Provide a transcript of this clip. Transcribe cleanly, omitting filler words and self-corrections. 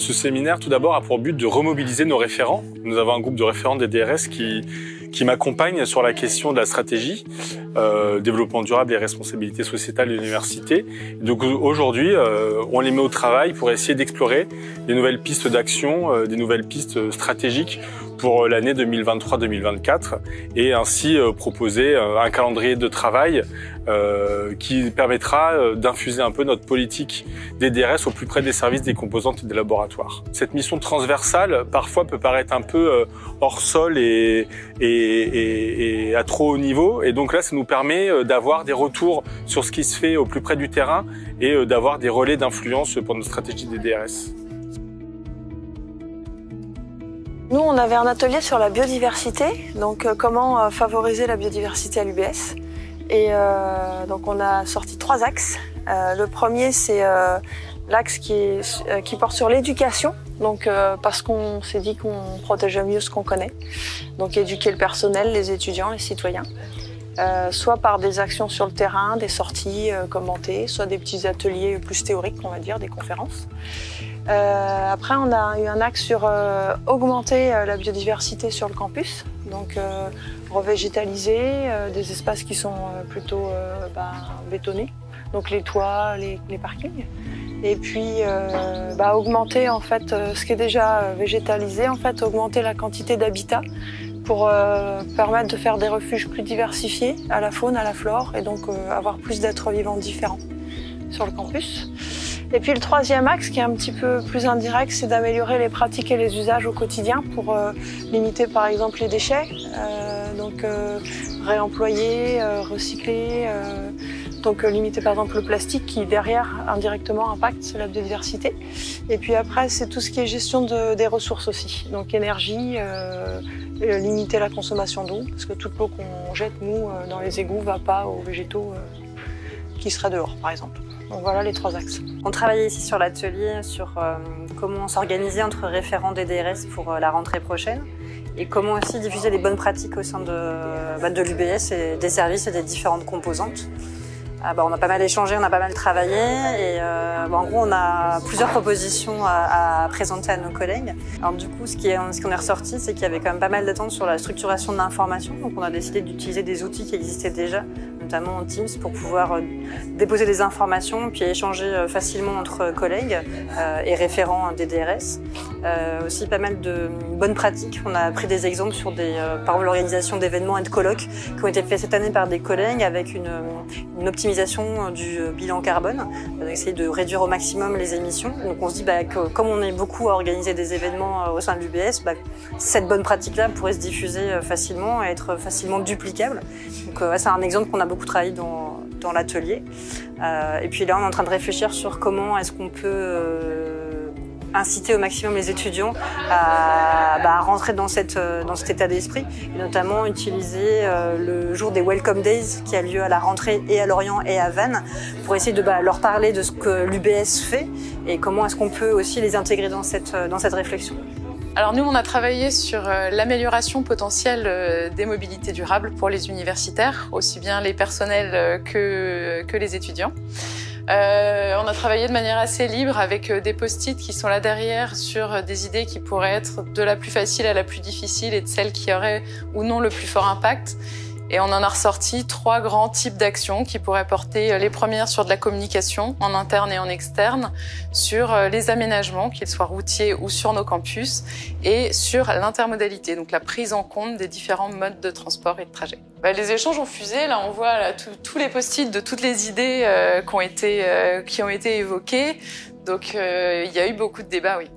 Ce séminaire, tout d'abord, a pour but de remobiliser nos référents. Nous avons un groupe de référents des DRS qui m'accompagnent sur la question de la stratégie, développement durable et responsabilité sociétale de l'université. Donc aujourd'hui, on les met au travail pour essayer d'explorer des nouvelles pistes d'action, des nouvelles pistes stratégiques pour l'année 2023-2024 et ainsi proposer un calendrier de travail qui permettra d'infuser un peu notre politique des DRS au plus près des services, des composantes et des laboratoires. Cette mission transversale, parfois, peut paraître un peu hors sol et à trop haut niveau. Et donc là, ça nous permet d'avoir des retours sur ce qui se fait au plus près du terrain et d'avoir des relais d'influence pour notre stratégie des DRS. Nous, on avait un atelier sur la biodiversité, donc comment favoriser la biodiversité à l'UBS. Et donc on a sorti 3 axes. Le premier, c'est l'axe qui porte sur l'éducation, donc parce qu'on s'est dit qu'on protégeait mieux ce qu'on connaît. Donc éduquer le personnel, les étudiants, les citoyens. Soit par des actions sur le terrain, des sorties commentées, soit des petits ateliers plus théoriques, on va dire, des conférences. Après, on a eu un axe sur augmenter la biodiversité sur le campus, donc revégétaliser des espaces qui sont plutôt bétonnés, donc les toits, les parkings, et puis augmenter en fait ce qui est déjà végétalisé, en fait augmenter la quantité d'habitat pour permettre de faire des refuges plus diversifiés à la faune, à la flore, et donc avoir plus d'êtres vivants différents sur le campus. Et puis le troisième axe, qui est un petit peu plus indirect, c'est d'améliorer les pratiques et les usages au quotidien pour limiter par exemple les déchets, donc réemployer, recycler, donc limiter par exemple le plastique qui derrière indirectement impacte la biodiversité. Et puis après c'est tout ce qui est gestion des ressources aussi, donc énergie, limiter la consommation d'eau, parce que toute l'eau qu'on jette nous dans les égouts va pas aux végétaux qui seraient dehors par exemple. Donc voilà les 3 axes. On travaillait ici sur l'atelier sur comment s'organiser entre référents des DRS pour la rentrée prochaine et comment aussi diffuser les bonnes pratiques au sein de l'UBS et des services et des différentes composantes. On a pas mal échangé, on a pas mal travaillé et en gros on a plusieurs propositions à présenter à nos collègues. Alors du coup ce qu'on est ressorti, c'est qu'il y avait quand même pas mal d'attentes sur la structuration de l'information, donc on a décidé d'utiliser des outils qui existaient déjà, notamment en Teams, pour pouvoir déposer des informations puis échanger facilement entre collègues et référents des DRS. Aussi pas mal de bonnes pratiques. On a pris des exemples sur par exemple l'organisation d'événements et de colloques qui ont été faits cette année par des collègues avec une optimisation du bilan carbone, essayer de réduire au maximum les émissions. Donc on se dit que comme on est beaucoup à organiser des événements au sein de l'UBS, cette bonne pratique-là pourrait se diffuser facilement et être facilement duplicable. Donc c'est un exemple qu'on a beaucoup travaillé dans l'atelier. Et puis là on est en train de réfléchir sur comment est-ce qu'on peut inciter au maximum les étudiants à rentrer dans cet état d'esprit, et notamment utiliser le jour des Welcome Days qui a lieu à la rentrée et à Lorient et à Vannes pour essayer de leur parler de ce que l'UBS fait et comment est-ce qu'on peut aussi les intégrer dans cette réflexion. Alors nous, on a travaillé sur l'amélioration potentielle des mobilités durables pour les universitaires, aussi bien les personnels que les étudiants. On a travaillé de manière assez libre avec des post-it qui sont là derrière sur des idées qui pourraient être de la plus facile à la plus difficile et de celles qui auraient ou non le plus fort impact. Et on en a ressorti 3 grands types d'actions qui pourraient porter les premières sur de la communication en interne et en externe, sur les aménagements, qu'ils soient routiers ou sur nos campus, et sur l'intermodalité, donc la prise en compte des différents modes de transport et de trajet. Les échanges ont fusé, là on voit là, tous les post-it de toutes les idées qui ont été évoquées, donc il y a eu beaucoup de débats, oui.